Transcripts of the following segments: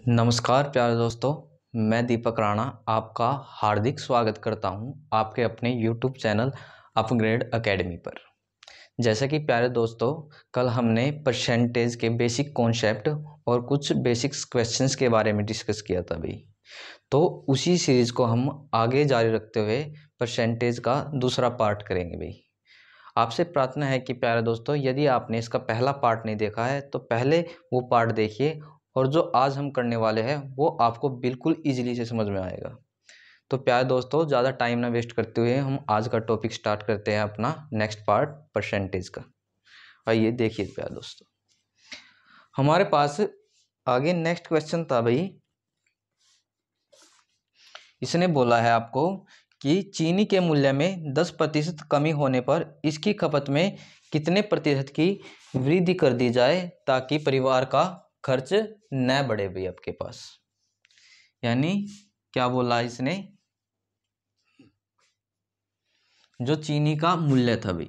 नमस्कार प्यारे दोस्तों, मैं दीपक राणा आपका हार्दिक स्वागत करता हूं आपके अपने YouTube चैनल अपग्रेड एकेडमी पर। जैसा कि प्यारे दोस्तों, कल हमने परसेंटेज के बेसिक कॉन्सेप्ट और कुछ बेसिक्स क्वेश्चंस के बारे में डिस्कस किया था भाई। तो उसी सीरीज़ को हम आगे जारी रखते हुए परसेंटेज का दूसरा पार्ट करेंगे भाई। आपसे प्रार्थना है कि प्यारे दोस्तों, यदि आपने इसका पहला पार्ट नहीं देखा है तो पहले वो पार्ट देखिए और जो आज हम करने वाले हैं वो आपको बिल्कुल ईजिली से समझ में आएगा। तो प्यारे दोस्तों, ज़्यादा टाइम ना वेस्ट करते हुए हम आज का टॉपिक स्टार्ट करते हैं अपना नेक्स्ट पार्ट परसेंटेज का। आइए देखिए प्यारे दोस्तों, हमारे पास आगे नेक्स्ट क्वेश्चन था भाई। इसने बोला है आपको कि चीनी के मूल्य में 10% कमी होने पर इसकी खपत में कितने प्रतिशत की वृद्धि कर दी जाए ताकि परिवार का खर्च न बढ़े भाई आपके पास। यानी क्या बोला इसने, जो चीनी का मूल्य था भाई,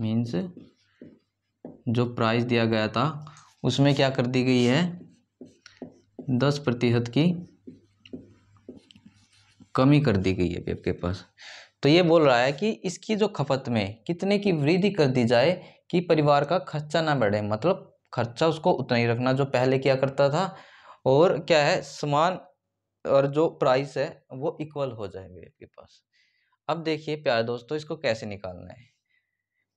मीन्स जो प्राइस दिया गया था उसमें क्या कर दी गई है, 10% की कमी कर दी गई है आपके पास। तो ये बोल रहा है कि इसकी जो खपत में कितने की वृद्धि कर दी जाए कि परिवार का खर्चा ना बढ़े, मतलब खर्चा उसको उतना ही रखना जो पहले किया करता था, और क्या है समान और जो प्राइस है वो इक्वल हो जाए आपके पास। अब देखिए प्यारे दोस्तों, इसको कैसे निकालना है।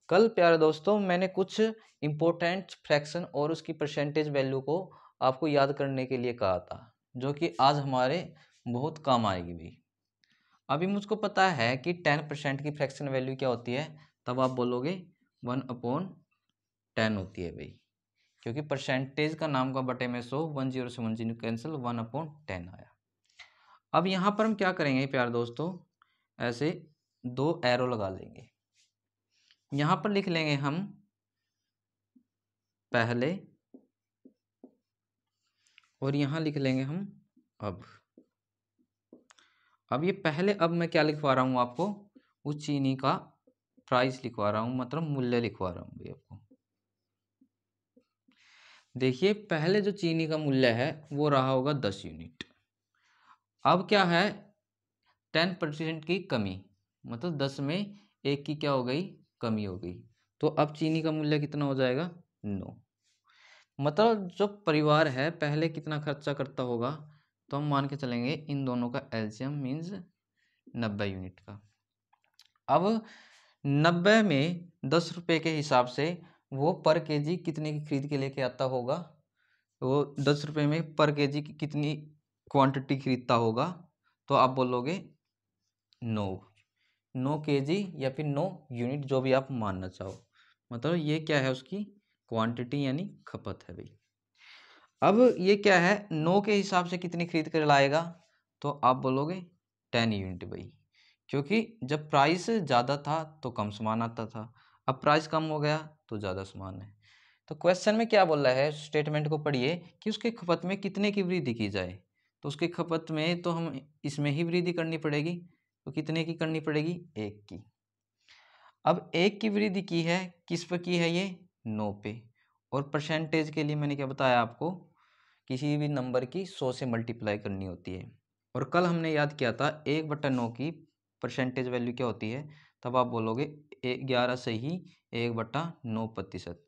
कल प्यारे दोस्तों मैंने कुछ इंपॉर्टेंट फ्रैक्शन और उसकी परसेंटेज वैल्यू को आपको याद करने के लिए कहा था, जो कि आज हमारे बहुत काम आएगी भी। अभी मुझको पता है कि 10% की फ्रैक्शन वैल्यू क्या होती है, तब आप बोलोगे 1/10 होती है भाई, क्योंकि परसेंटेज का नाम का बटे में 100, 10 से 10 कैंसिल, 1/10 आया। अब यहाँ पर हम क्या करेंगे प्यारे दोस्तों, ऐसे दो एरो लगा लेंगे। यहाँ पर लिख लेंगे हम पहले और यहाँ लिख लेंगे हम अब। अब ये पहले अब मैं क्या लिखवा रहा हूँ आपको, उस चीनी का प्राइस लिखवा रहा हूँ, मतलब मूल्य लिखवा रहा हूँ भाई आपको। देखिए पहले जो चीनी का मूल्य है वो रहा होगा 10 यूनिट। अब क्या है, 10% की कमी, मतलब 10 में एक की क्या हो गई, कमी हो गई। तो अब चीनी का मूल्य कितना हो जाएगा, 9। मतलब जो परिवार है पहले कितना खर्चा करता होगा, तो हम मान के चलेंगे इन दोनों का एलसीएम मीन्स 90 यूनिट का। अब 90 में 10 रुपये के हिसाब से वो पर केजी कितने की खरीद के लेके आता होगा, वो 10 रुपये में पर केजी की कितनी क्वांटिटी खरीदता होगा, तो आप बोलोगे 9 केजी या फिर 9 यूनिट, जो भी आप मानना चाहो। मतलब ये क्या है, उसकी क्वांटिटी यानी खपत है भाई। अब ये क्या है, 9 के हिसाब से कितनी खरीद कर लाएगा, तो आप बोलोगे 10 यूनिट भाई, क्योंकि जब प्राइस ज़्यादा था तो कम सामान आता था, अब प्राइस कम हो गया तो ज़्यादा सामान है। तो क्वेश्चन में क्या बोल रहा है, स्टेटमेंट को पढ़िए कि उसकी खपत में कितने की वृद्धि की जाए। तो उसकी खपत में तो हम इसमें ही वृद्धि करनी पड़ेगी, तो कितने की करनी पड़ेगी, 1 की। अब 1 की वृद्धि की है, किस पर की है, ये 9 पे। और परसेंटेज के लिए मैंने क्या बताया आपको, किसी भी नंबर की 100 से मल्टीप्लाई करनी होती है। और कल हमने याद किया था 1/9 की परसेंटेज वैल्यू क्या होती है, तब आप बोलोगे 11 से ही 1/9%।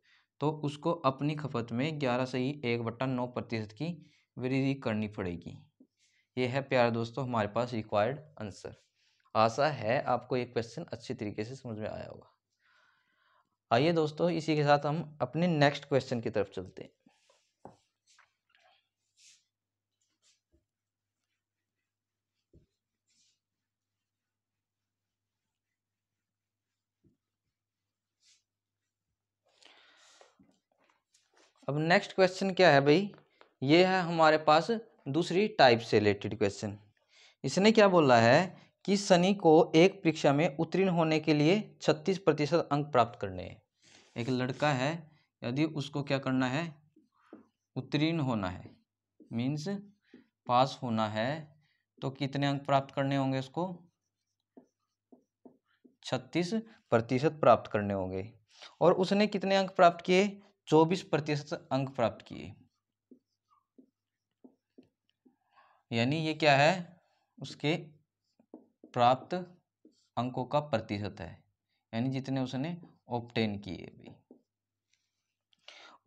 तो उसको अपनी खपत में 11 से ही 1/9% की वृद्धि करनी पड़ेगी। ये है प्यारे दोस्तों हमारे पास रिक्वायर्ड आंसर। आशा है आपको ये क्वेश्चन अच्छी तरीके से समझ में आया होगा। आइए दोस्तों, इसी के साथ हम अपने नेक्स्ट क्वेश्चन की तरफ चलते हैं। अब नेक्स्ट क्वेश्चन क्या है भाई, ये है हमारे पास दूसरी टाइप से रिलेटेड क्वेश्चन। इसने क्या बोला है कि सनी को एक परीक्षा में उत्तीर्ण होने के लिए 36% अंक प्राप्त करने हैं। एक लड़का है, यदि उसको क्या करना है, उत्तीर्ण होना है, मीन्स पास होना है, तो कितने अंक प्राप्त करने होंगे उसको, 36% प्राप्त करने होंगे। और उसने कितने अंक प्राप्त किए, 24% अंक प्राप्त किए, यानी ये क्या है, उसके प्राप्त अंकों का प्रतिशत है, यानी जितने उसने ऑब्टेन किए भी।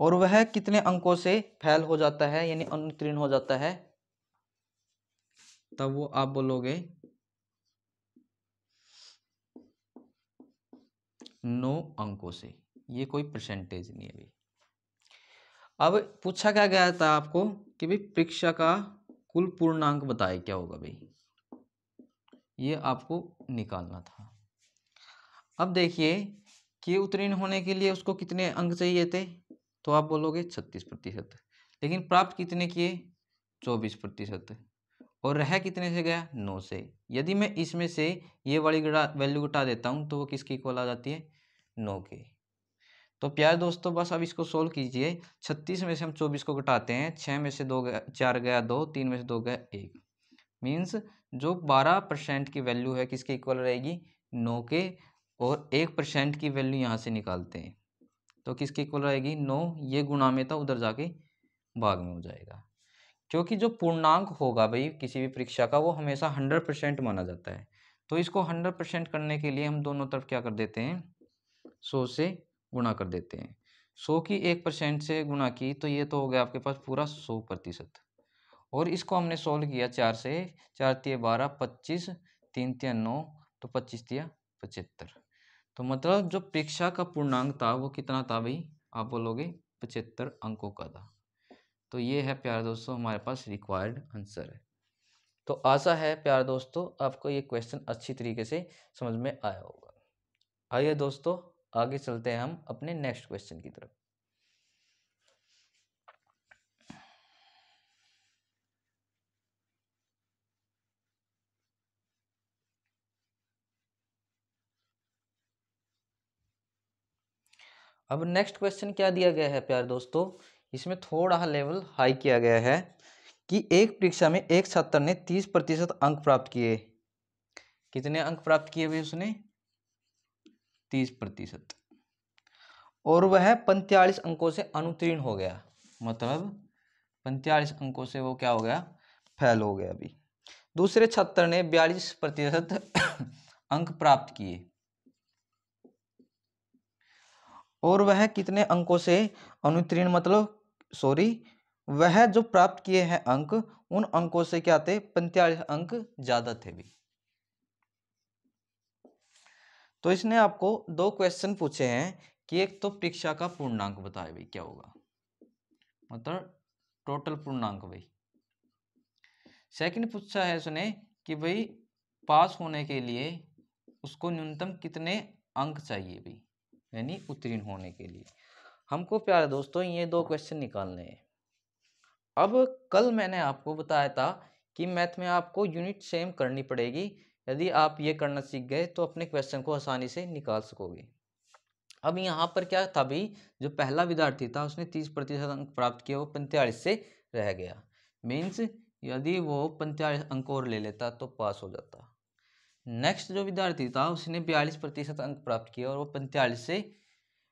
और वह कितने अंकों से फेल हो जाता है यानी अनुत्तीर्ण हो जाता है, तब वो आप बोलोगे 9 अंकों से। ये कोई परसेंटेज नहीं है भाई। अब पूछा क्या गया था आपको कि भाई परीक्षा का कुल पूर्णांक बताए, क्या होगा भाई, ये आपको निकालना था। अब देखिए कि उत्तीर्ण होने के लिए उसको कितने अंक चाहिए थे, तो आप बोलोगे 36%, लेकिन प्राप्त कितने किए, 24%, और रह कितने से गया, 9 से। यदि मैं इसमें से ये वाली वैल्यू घटा देता हूँ तो वो किसकी इक्वल आ जाती है, 9 के। तो प्यारे दोस्तों बस अब इसको सोल्व कीजिए। 36 में से हम 24 को घटाते हैं, 6 में से 2 4 गया 2, 3 में से 2 गया 1, मीन्स जो 12% की वैल्यू है किसके इक्वल रहेगी, 9 के। और 1% की वैल्यू यहाँ से निकालते हैं तो किसके इक्वल रहेगी, 9। ये गुणा में था, उधर जाके भाग में हो जाएगा, क्योंकि जो पूर्णांक होगा भाई किसी भी परीक्षा का वो हमेशा 100% माना जाता है। तो इसको 100% करने के लिए हम दोनों तरफ क्या कर देते हैं, 100 से गुणा कर देते हैं। 100 की 1% से गुणा की तो ये तो हो गया आपके पास पूरा 100%। और इसको हमने सोल्व किया 4 से, 4 तिया 12, 25, 3 तिया 9, तो 25 तिया 75। तो मतलब जो परीक्षा का पूर्णांक था वो कितना था भाई, आप बोलोगे 75 अंकों का था। तो ये है प्यारे दोस्तों हमारे पास रिक्वायर्ड आंसर है। तो आशा है प्यारे दोस्तों आपको ये क्वेश्चन अच्छी तरीके से समझ में आया होगा। आइए दोस्तों आगे चलते हैं हम अपने नेक्स्ट क्वेश्चन की तरफ। अब नेक्स्ट क्वेश्चन क्या दिया गया है प्यारे दोस्तों, इसमें थोड़ा लेवल हाई किया गया है कि एक परीक्षा में एक छात्र ने 30% अंक प्राप्त किए। कितने अंक प्राप्त किए भाई उसने, 30%, और वह 45 अंकों से अनुत्तीर्ण हो गया, मतलब 45 अंकों से वो क्या हो गया, फेल हो गया। अभी दूसरे छात्र ने 42% अंक प्राप्त किए, और वह कितने अंकों से अनुत्तीर्ण, मतलब सॉरी, वह जो प्राप्त किए हैं अंक उन अंकों से क्या थे, 45 अंक ज्यादा थे भी। तो इसने आपको 2 क्वेश्चन पूछे हैं कि एक तो परीक्षा का पूर्णांक बताए भाई क्या होगा, मतलब टोटल पूर्णांक भाई। सेकंड पूछा है उसने कि भाई पास होने के लिए उसको न्यूनतम कितने अंक चाहिए भाई, यानी उत्तीर्ण होने के लिए। हमको प्यारे दोस्तों ये 2 क्वेश्चन निकालने हैं। अब कल मैंने आपको बताया था कि मैथ में आपको यूनिट सेम करनी पड़ेगी, यदि आप ये करना सीख गए तो अपने क्वेश्चन को आसानी से निकाल सकोगे। अब यहाँ पर क्या था भाई, जो पहला विद्यार्थी था उसने 30% अंक प्राप्त किया, वो 45 से रह गया, मीन्स यदि वो 45 अंक और ले लेता तो पास हो जाता। नेक्स्ट जो विद्यार्थी था उसने 42% अंक प्राप्त किया और वो 45 से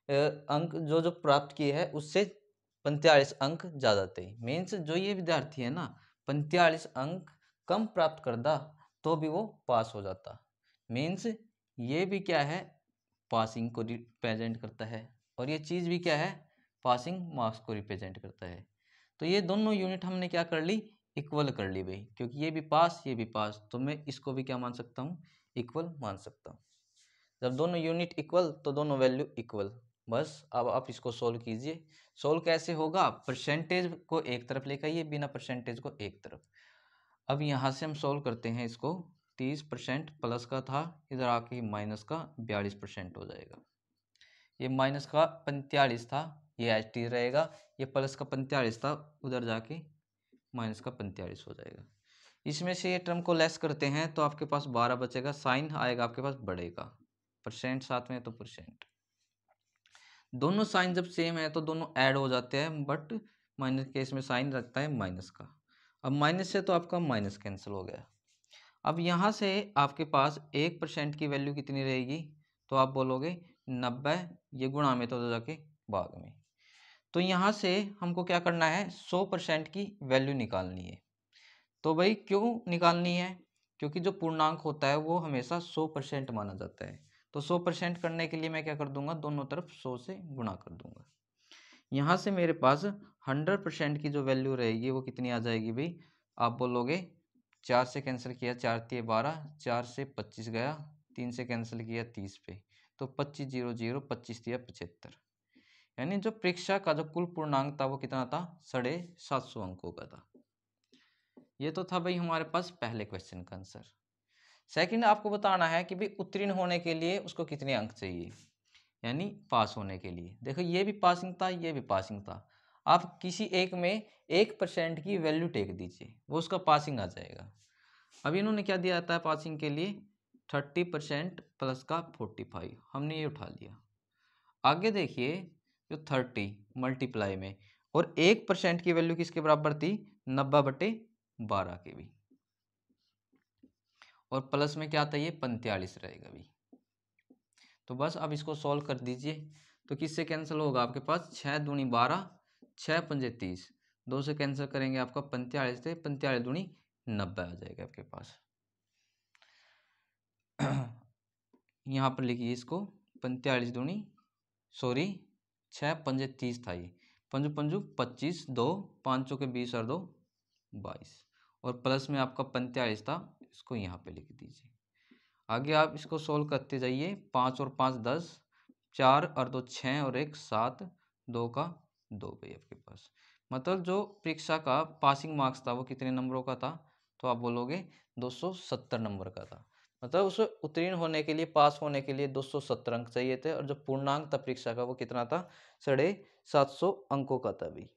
अंक जो जो प्राप्त किए हैं उससे 45 अंक ज़्यादा थे, मीन्स जो ये विद्यार्थी है ना 45 अंक कम प्राप्त करता तो भी वो पास हो जाता, मीन्स ये भी क्या है, पासिंग को रिप्रेजेंट करता है, और ये चीज़ भी क्या है, पासिंग मार्क्स को रिप्रेजेंट करता है। तो ये दोनों यूनिट हमने क्या कर ली, इक्वल कर ली भाई, क्योंकि ये भी पास ये भी पास, तो मैं इसको भी क्या मान सकता हूँ, इक्वल मान सकता हूँ। जब दोनों यूनिट इक्वल तो दोनों वैल्यू इक्वल। बस अब आप इसको सोल्व कीजिए। सोल्व कैसे होगा, परसेंटेज को एक तरफ लेकर आइए, बिना परसेंटेज को एक तरफ। अब यहाँ से हम सोल्व करते हैं इसको, 30% प्लस का था, इधर आके माइनस का 42% हो जाएगा। ये माइनस का 45 था, ये एच टी रहेगा, ये प्लस का 45 था, उधर जाके माइनस का 45 हो जाएगा। इसमें से ये टर्म को लेस करते हैं तो आपके पास 12 बचेगा, साइन आएगा आपके पास बढ़ेगा, परसेंट साथ में तो परसेंट, दोनों साइन जब सेम है तो दोनों ऐड हो जाते हैं, बट माइनस केस में साइन रखता है माइनस का। अब माइनस से तो आपका माइनस कैंसिल हो गया। अब यहाँ से आपके पास 1% की वैल्यू कितनी रहेगी, तो आप बोलोगे 90, ये गुणा में तो जाके भाग में, तो यहाँ से हमको क्या करना है, 100% की वैल्यू निकालनी है। तो भाई क्यों निकालनी है, क्योंकि जो पूर्णांक होता है वो हमेशा 100% माना जाता है। तो 100% करने के लिए मैं क्या कर दूंगा, दोनों तरफ 100 से गुणा कर दूंगा। यहाँ से मेरे पास 100% की जो वैल्यू रहेगी वो कितनी आ जाएगी भाई, आप बोलोगे 4 से कैंसिल किया, 4 तिये 12, 4 से 25 गया, 3 से कैंसिल किया 30 पे, तो 25 0 0, 25 तिया 75। यानी जो परीक्षा का जो कुल पूर्णांक था वो कितना था, 750 अंकों का था। ये तो था भाई हमारे पास पहले क्वेश्चन का आंसर। सेकंड आपको बताना है कि भाई उत्तीर्ण होने के लिए उसको कितने अंक चाहिए, यानी पास होने के लिए। देखो ये भी पासिंग था, ये भी पासिंग था। आप किसी एक में 1% की वैल्यू टेक दीजिए, वो उसका पासिंग आ जाएगा। अब इन्होंने क्या दिया जाता है पासिंग के लिए, 30% प्लस का 45, हमने ये उठा लिया। आगे देखिए, जो 30 मल्टीप्लाई में, और 1% की वैल्यू किसके बराबर थी, 90/12 के भी, और प्लस में क्या आता है, ये 45 रहेगा भी। तो बस अब इसको सॉल्व कर दीजिए। तो किससे कैंसिल होगा आपके पास, 6 दूनी 12, 6 पंजे 30, 2 से कैंसिल करेंगे आपका 45 से, 45 दूनी 90 आ जाएगा आपके पास। यहाँ पर लिखिए इसको, 45 दूनी, सॉरी 6 पंजे 30 था ये, पंजू पंजू 25, 2 5 के 20 और 2 22, और प्लस में आपका 45 था, इसको यहाँ पे लिख दीजिए। आगे आप इसको सोल्व करते जाइए, 5 और 5 10, 4 और 2 6 और 1 7, 2 का 2 भाई आपके पास। मतलब जो परीक्षा का पासिंग मार्क्स था वो कितने नंबरों का था, तो आप बोलोगे 270 नंबर का था। मतलब उसे उत्तीर्ण होने के लिए, पास होने के लिए 270 अंक चाहिए थे, और जो पूर्णांक था परीक्षा का वो कितना था, 750 अंकों का था भी।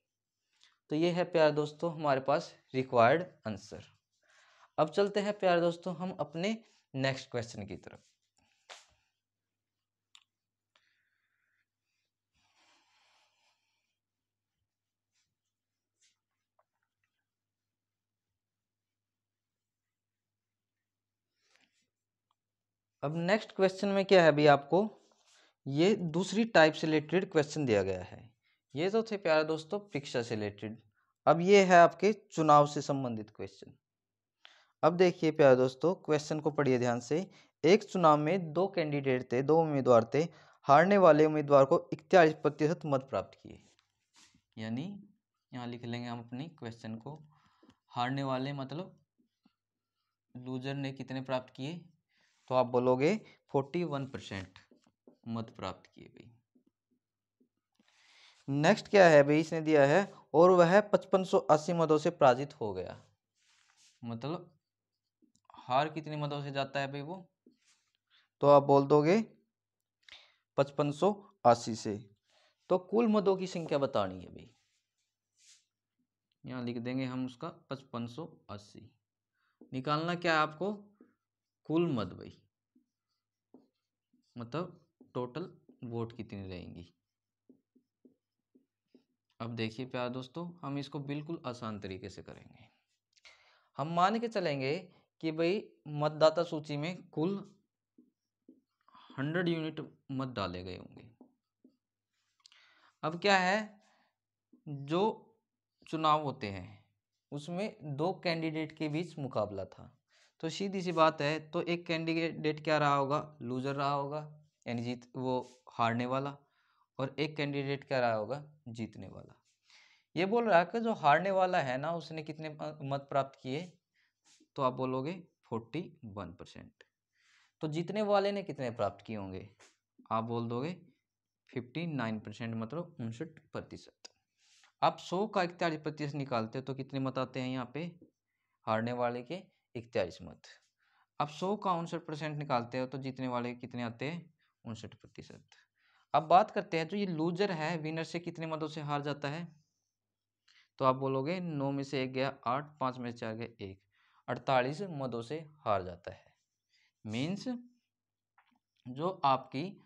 तो ये है प्यारे दोस्तों हमारे पास रिक्वायर्ड आंसर। अब चलते हैं प्यारे दोस्तों हम अपने नेक्स्ट क्वेश्चन की तरफ। अब नेक्स्ट क्वेश्चन में क्या है अभी आपको, ये दूसरी टाइप से रिलेटेड क्वेश्चन दिया गया है। ये तो थे प्यारे दोस्तों परीक्षा से रिलेटेड, अब ये है आपके चुनाव से संबंधित क्वेश्चन। अब देखिए प्यारे दोस्तों, क्वेश्चन को पढ़िए ध्यान से। एक चुनाव में दो कैंडिडेट थे, दो उम्मीदवार थे। हारने वाले उम्मीदवार को 41% मत प्राप्त किए। यानी यहाँ लिख लेंगे हम अपनी क्वेश्चन को, हारने वाले मतलब लूजर ने कितने प्राप्त किए, तो आप बोलोगे 41% मत प्राप्त किए भाई। नेक्स्ट क्या है भाई, इसने दिया है और वह 5580 मतों से पराजित हो गया। मतलब हार कितने मतों से जाता है भाई वो, तो आप बोल दोगे 5580 से। तो कुल मतों की संख्या बतानी है भाई, यहाँ लिख देंगे हम उसका 5580। निकालना क्या है आपको, कुल मत भाई, मतलब टोटल वोट कितनी रहेंगी। अब देखिए प्यारे दोस्तों, हम इसको बिल्कुल आसान तरीके से करेंगे। हम मान के चलेंगे कि भाई मतदाता सूची में कुल 100 यूनिट मत डाले गए होंगे। अब क्या है, जो चुनाव होते हैं उसमें दो कैंडिडेट के बीच मुकाबला था, तो सीधी सी बात है, तो एक कैंडिडेट क्या रहा होगा, लूजर रहा होगा, यानी जीत वो हारने वाला, और एक कैंडिडेट क्या रहा होगा, जीतने वाला। ये बोल रहा है कि जो हारने वाला है ना, उसने कितने मत प्राप्त किए, तो आप बोलोगे 41%। तो जीतने वाले ने कितने प्राप्त किए होंगे, आप बोल दोगे 59%, मतलब 59%। आप 100 का 41% निकालते हो तो कितने मत आते हैं यहाँ पे, हारने वाले के 41 मत। आप 100 का 59% निकालते हो तो जीतने वाले कितने आते हैं, 59%। अब बात करते हैं, जो ये लूजर है विनर से कितने मतों से हार जाता है, तो आप बोलोगे 9 में से 1 गया 8, 5 में से 4 गया 1, 48 मतों से हार जाता है। मीन्स जो आपकी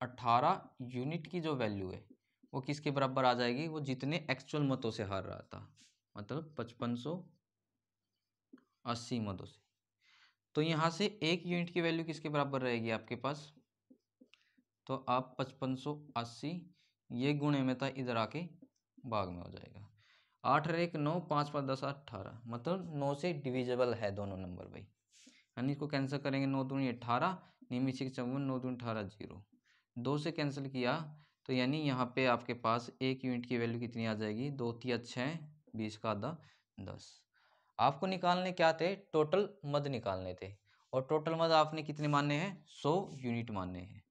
18 यूनिट की जो वैल्यू है वो किसके बराबर आ जाएगी, वो जितने एक्चुअल मतों से हार रहा था, मतलब 5580 मतों से। तो यहाँ से 1 यूनिट की वैल्यू किसके बराबर रहेगी आपके पास, तो आप 5580 ये गुणे में था इधर आके भाग में हो जाएगा। 8 और 1 9, 5 5 10 18, मतलब 9 से डिविजिबल है दोनों नंबर भाई। यानी इसको कैंसिल करेंगे, 9 दूनी 18, निमी 54, 9 दूनी 18 0, 2 से कैंसिल किया तो यानी यहाँ पे आपके पास एक यूनिट की वैल्यू कितनी आ जाएगी, 2 3 6, 20 का आधा 10। आपको निकालने क्या थे, टोटल मद निकालने थे, और टोटल मद आपने कितने मानने हैं, 100 यूनिट मानने हैं,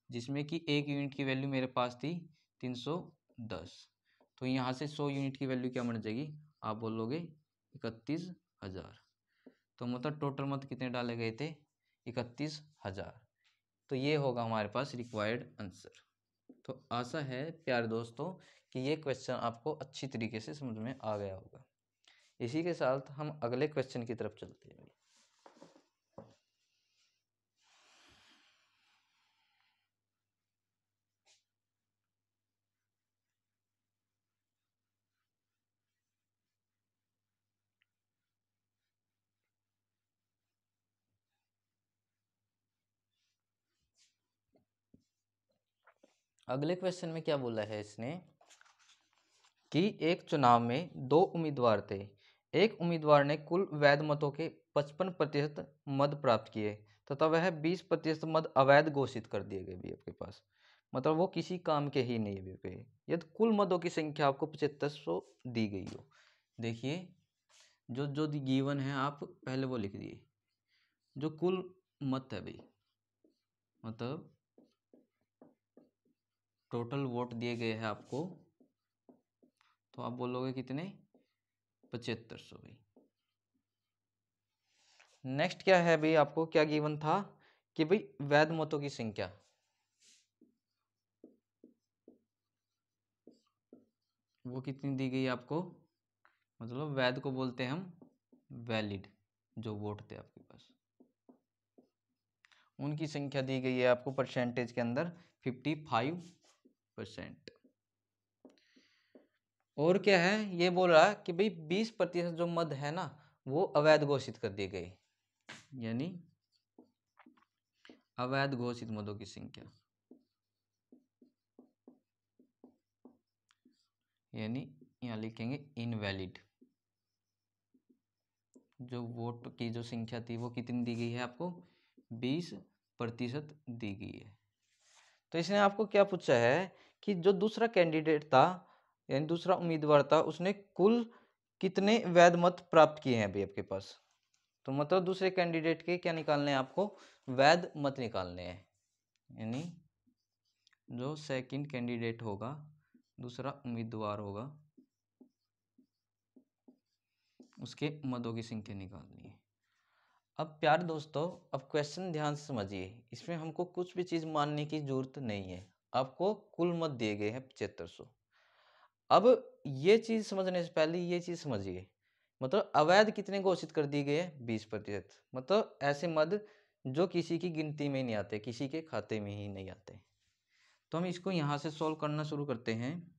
जिसमें कि एक यूनिट की वैल्यू मेरे पास थी 310। तो यहाँ से 100 यूनिट की वैल्यू क्या बन जाएगी, आप बोलोगे 31,000। तो मतलब टोटल मत कितने डाले गए थे, 31,000। तो ये होगा हमारे पास रिक्वायर्ड आंसर। तो आशा है प्यारे दोस्तों कि ये क्वेश्चन आपको अच्छी तरीके से समझ में आ गया होगा। इसी के साथ हम अगले क्वेश्चन की तरफ चलते हैं। अगले क्वेश्चन में क्या बोला है इसने कि एक चुनाव में 2 उम्मीदवार थे, एक उम्मीदवार ने कुल वैध मतों के 55% मत प्राप्त किए तथा वह 20% मत अवैध घोषित कर दिए गए भी आपके पास, मतलब वो किसी काम के ही नहीं है भी। यदि कुल मतों की संख्या आपको 7500 दी गई हो, देखिए जो जो गिवन है आप पहले वो लिख दिए, जो कुल मत है भाई, मतलब टोटल वोट दिए गए हैं आपको, तो आप बोलोगे कितने, 7500 भाई। नेक्स्ट क्या है भाई, आपको क्या गिवन था कि भाई वैध मतों की संख्या, वो कितनी दी गई आपको, मतलब वैध को बोलते हैं हम वैलिड, जो वोट थे आपके पास उनकी संख्या दी गई है आपको परसेंटेज के अंदर 55%। और क्या है, ये बोल रहा है कि भाई 20% जो मत है ना वो अवैध घोषित कर दिए गए, यानी अवैध घोषित मतों की संख्या, यानी यहाँ लिखेंगे इनवैलिड, जो वोट की जो संख्या थी वो कितनी दी गई है आपको, 20% दी गई है। तो इसने आपको क्या पूछा है कि जो दूसरा कैंडिडेट था यानी दूसरा उम्मीदवार था उसने कुल कितने वैध मत प्राप्त किए हैं अभी आपके पास, तो मतलब दूसरे कैंडिडेट के क्या निकालने हैं आपको, वैध मत निकालने हैं, यानी जो सेकंड कैंडिडेट होगा, दूसरा उम्मीदवार होगा, उसके मतों की संख्या निकालनी है। अब प्यारे दोस्तों अब क्वेश्चन ध्यान से समझिए, इसमें हमको कुछ भी चीज मानने की जरूरत नहीं है, आपको कुल मत दिए गए हैं 7500। अब ये चीज समझने से पहले ये चीज समझिए, मतलब अवैध कितने घोषित कर दिए गए हैं, 20%, मतलब ऐसे मद जो किसी की गिनती में नहीं आते, किसी के खाते में ही नहीं आते। तो हम इसको यहां से सॉल्व करना शुरू करते हैं।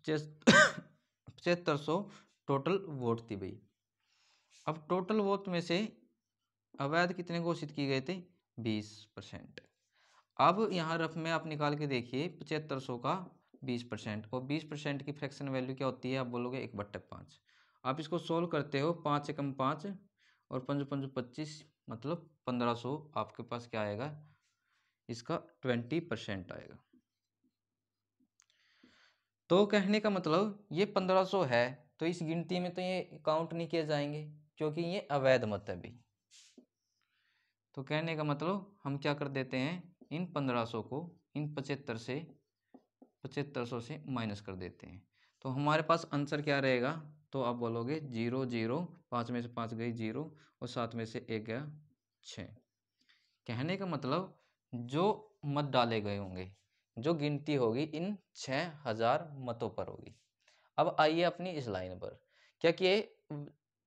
7500 टोटल वोट थी भाई। अब टोटल वोट में से अवैध कितने घोषित किए गए थे, 20%। अब यहाँ रफ में आप निकाल के देखिए 7500 का 20%, और 20% की फ्रैक्शन वैल्यू क्या होती है, आप बोलोगे 1/5। आप इसको सोल्व करते हो, 5 एकम 5 और 5 5 25, मतलब 1500 आपके पास क्या आएगा, इसका 20% आएगा। तो कहने का मतलब ये 1500 है तो इस गिनती में तो ये काउंट नहीं किए जाएंगे क्योंकि ये अवैध मत है भी। तो कहने का मतलब हम क्या कर देते हैं, इन 1500 को इन 7500 से माइनस कर देते हैं, तो हमारे पास आंसर क्या रहेगा, तो आप बोलोगे 0 0, 5 में से 5 गई 0 और 7 में से 1 गया 6। कहने का मतलब जो मत डाले गए होंगे, जो गिनती होगी इन 6000 मतों पर होगी। अब आइए अपनी इस लाइन पर, क्या कि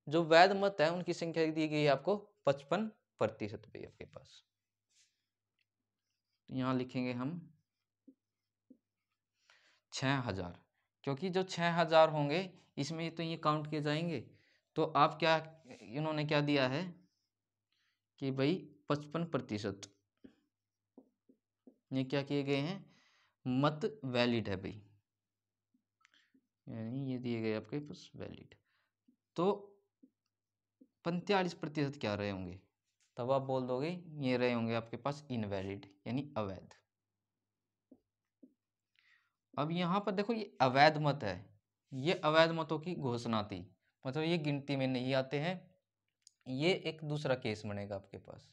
जो वैध मत है उनकी संख्या दी गई है आपको 55% भी आपके पास। तो यहाँ लिखेंगे हम 6000, क्योंकि जो 6000 होंगे इसमें तो ये काउंट किए जाएंगे। तो आप क्या, इन्होंने क्या दिया है कि भाई 55%, ये क्या किए गए हैं, मत वैलिड है भाई, यानी ये दिए गए आपके पास वैलिड, तो 45% क्या रहे होंगे, तब आप बोल दोगे ये रहे होंगे आपके पास इनवैलिड यानी अवैध। अब यहाँ पर देखो ये अवैध मत है, ये अवैध मतों की घोषणा थी, मतलब ये गिनती में नहीं आते हैं, ये एक दूसरा केस बनेगा आपके पास।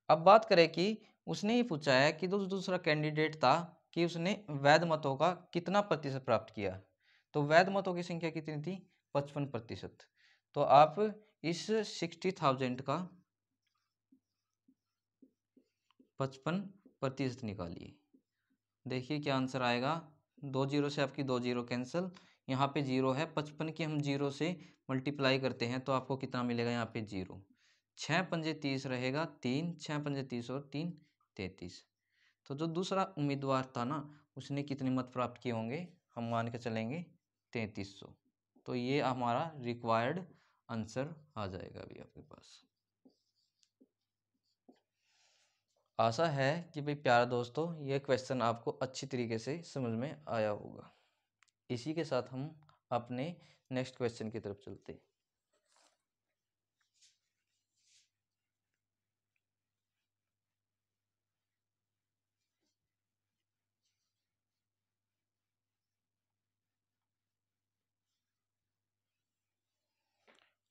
अब बात करें कि उसने ये पूछा है कि दूसरा कैंडिडेट था कि उसने वैध मतों का कितना प्रतिशत प्राप्त किया, तो वैध मतों की संख्या कितनी थी 55%। तो आप इस 60,000 का 55% निकालिए, देखिए क्या आंसर आएगा। 2 जीरो से आपकी 2 जीरो कैंसिल, यहाँ पे जीरो है, 55 की हम जीरो से मल्टीप्लाई करते हैं तो आपको कितना मिलेगा, यहाँ पे जीरो, 6 पंजे 30 रहेगा, 3 6 पंजे 30 और 3 33। तो जो दूसरा उम्मीदवार था ना, उसने कितने मत प्राप्त किए होंगे, हम मान के चलेंगे 3300। तो ये हमारा रिक्वायर्ड आंसर आ जाएगा अभी आपके पास। आशा है कि भाई प्यारे दोस्तों ये क्वेश्चन आपको अच्छी तरीके से समझ में आया होगा। इसी के साथ हम अपने नेक्स्ट क्वेश्चन की तरफ चलते हैं।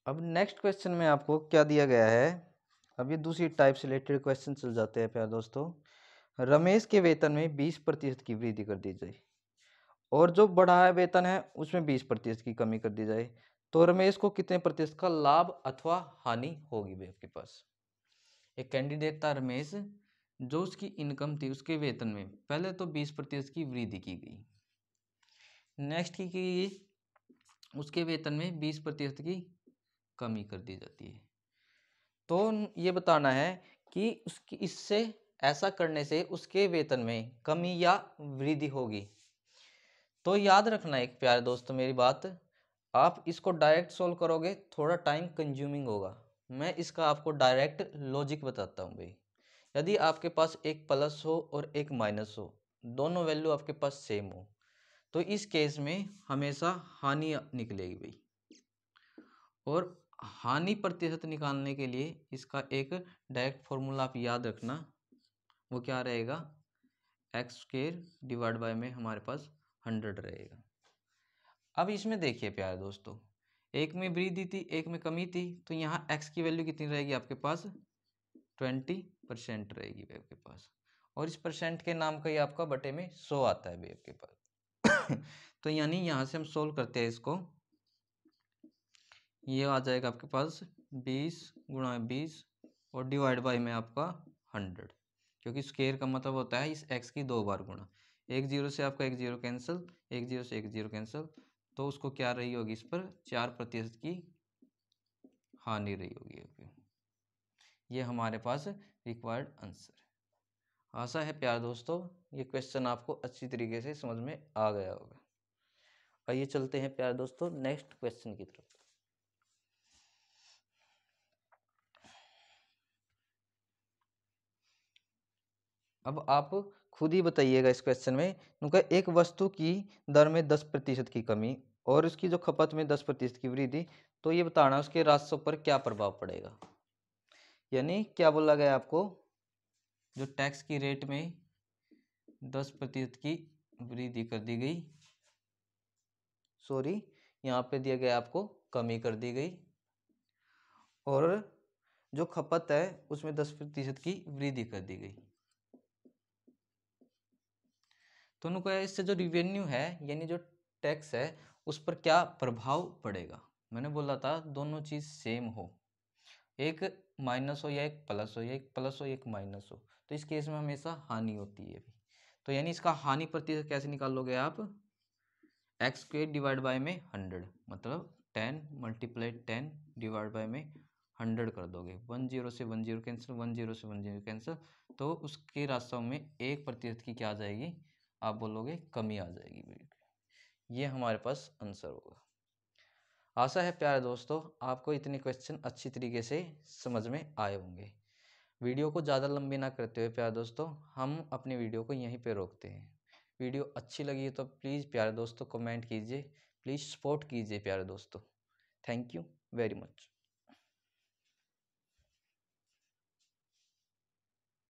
अब नेक्स्ट क्वेश्चन में आपको क्या दिया गया है, अब ये दूसरी टाइप से रिलेटेड क्वेश्चन चल जाते हैं प्यारे दोस्तों। रमेश के वेतन में 20% की वृद्धि कर दी जाए और जो बढ़ाया वेतन है उसमें 20% की कमी कर दी जाए, तो रमेश को कितने प्रतिशत का लाभ अथवा हानि होगी भाई आपके पास। एक कैंडिडेट था रमेश, जो उसकी इनकम थी उसके वेतन में पहले तो 20% की वृद्धि की गई, नेक्स्ट की उसके वेतन में 20% की कमी कर दी जाती है। तो ये बताना है कि उसकी इससे ऐसा करने से उसके वेतन में कमी या वृद्धि होगी। तो याद रखना एक प्यारे दोस्तों मेरी बात, आप इसको डायरेक्ट सोल्व करोगे थोड़ा टाइम कंज्यूमिंग होगा, मैं इसका आपको डायरेक्ट लॉजिक बताता हूँ भाई। यदि आपके पास एक प्लस हो और एक माइनस हो, दोनों वैल्यू आपके पास सेम हो, तो इस केस में हमेशा हानि निकलेगी भाई। और हानि प्रतिशत निकालने के लिए इसका एक डायरेक्ट फॉर्मूला आप याद रखना, वो क्या रहेगा, एक्स स्क्वायर डिवाइड बाय में हमारे पास 100 रहेगा। अब इसमें देखिए प्यारे दोस्तों, एक में वृद्धि थी एक में कमी थी, तो यहाँ एक्स की वैल्यू कितनी रहेगी आपके पास 20% रहेगी भाई आपके पास, और इस परसेंट के नाम का ही आपका बटे में 100 आता है भाई आपके पास। तो यानी यहाँ से हम सोल्व करते हैं इसको, ये आ जाएगा आपके पास 20 गुणा 20 और डिवाइड बाई में आपका 100, क्योंकि स्क्वायर का मतलब होता है इस x की 2 बार गुणा, एक जीरो से आपका एक जीरो कैंसिल, एक जीरो से एक जीरो कैंसिल, तो उसको क्या रही होगी इस पर 4% की हानि रही होगी। ये हमारे पास रिक्वायर्ड आंसर है। आशा है प्यारे दोस्तों ये क्वेश्चन आपको अच्छी तरीके से समझ में आ गया होगा। आइए चलते हैं प्यारे दोस्तों नेक्स्ट क्वेश्चन की तरफ। अब आप खुद ही बताइएगा इस क्वेश्चन में, उनका एक वस्तु की दर में 10% की कमी और उसकी जो खपत में 10% की वृद्धि, तो ये बताना उसके राजस्व पर क्या प्रभाव पड़ेगा। यानी क्या बोला गया आपको, जो टैक्स की रेट में 10% की वृद्धि कर दी गई, सॉरी यहाँ पे दिया गया आपको कमी कर दी गई, और जो खपत है उसमें 10% की वृद्धि कर दी गई। तो उनको इससे जो रिवेन्यू है यानी जो टैक्स है उस पर क्या प्रभाव पड़ेगा। मैंने बोला था दोनों चीज सेम हो, एक माइनस हो या एक प्लस हो, या एक प्लस हो या एक माइनस हो, तो इस केस में हमेशा हानि होती है। तो यानी इसका हानि प्रतिशत कैसे निकालोगे आप, एक्स स्क्वायर डिवाइड बाय में 100, मतलब 10 मल्टीप्लाई 10 डिवाइड बाय में 100 कर दोगे, 1 जीरो से 1 जीरो कैंसिल, 1 जीरो से 1 जीरो कैंसिल, तो उसके रास्तों में 1% की क्या आ जाएगी, आप बोलोगे कमी आ जाएगी बिल्कुल। ये हमारे पास आंसर होगा। आशा है प्यारे दोस्तों आपको इतने क्वेश्चन अच्छी तरीके से समझ में आए होंगे। वीडियो को ज़्यादा लंबी ना करते हुए प्यारे दोस्तों हम अपनी वीडियो को यहीं पे रोकते हैं। वीडियो अच्छी लगी है तो प्लीज़ प्यारे दोस्तों कमेंट कीजिए, प्लीज़ सपोर्ट कीजिए प्यारे दोस्तों। Thank you very much.